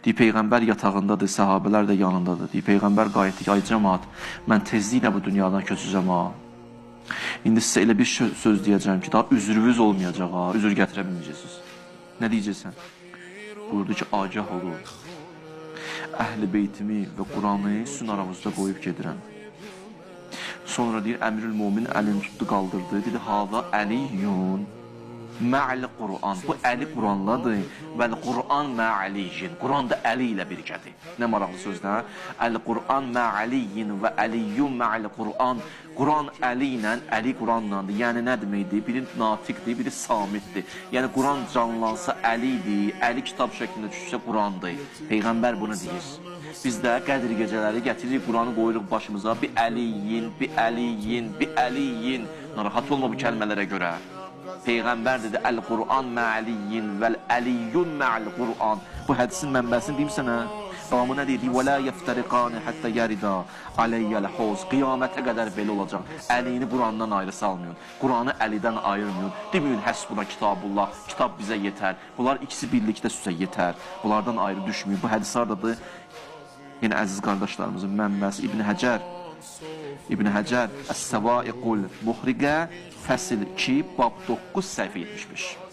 Peyğəmbər yatağındadır, səhabələr də yanındadır. Peyğəmbər qayıtdı ki, ay cəmaat, mən tezliklə bu dünyadan köçəcəm ha. İndi sizə elə bir söz deyəcəm ki, daha üzrünüz olmayacaq ha, üzr gətirə bilməyəcəksiniz. Nə deyəcəksən? Buyurdu ki, agah olun. Əhl-i beytimi və Quranı sizin aramızda qoyub gedirəm. Sonra deyir, Əmirül-Mömin əlini tutdu, qaldırdı. Dedi, hava əliyyun mə'l Quran. Bu Əli Quranladır. Vəl Quran mə'aliyyin. Quran da Əli ilə birgədir. Nə maraqlı sözdür. Əl-Quran mə'aliyyin və əliyyun mə'l Quran. Quran Əli ilə, Əli Quranlandır. Yəni nə deməkdir? Biri natiqdir, biri samitdir. Yəni Quran canlansa Əlidir, Əli kitab şəklində düşsə Qurandır. Peyğəmbər bunu deyir. Biz də Qədr gecələri gətiririk, Quranı qoyuruq başımıza. Bi əliyyin, bi əliyyin, bi əliyyin. Narahat olma bu kəlmələrə görə. Peyğəmbər dedi, Əl-Quran mə'aliyyin vəl-əliyyun mə'l-Quran. Bu hədisin mənbəsini deyim sənə. Davamı nə deyir? Və lə yəftəriqani həttə yərida aleyyəl-hoz. Qiyamətə qədər belə olacaq. Əlini Qurandan ayrı salmayın. Quranı Əlidən ayırmayın. Deməyin, həsbuna kitabullah. Kitab bizə yetər. Bunlar ikisi birlikdə sizə yetər. Bunlardan ayrı düşməyin. Bu hədis hardadır? Yəni, əziz qardaşlarımızın mənbəsi İbn Həcər. İbn Həcər Əs-Səvaiqul Muhriqə Fəsil 2, bab 9, səhifə 75.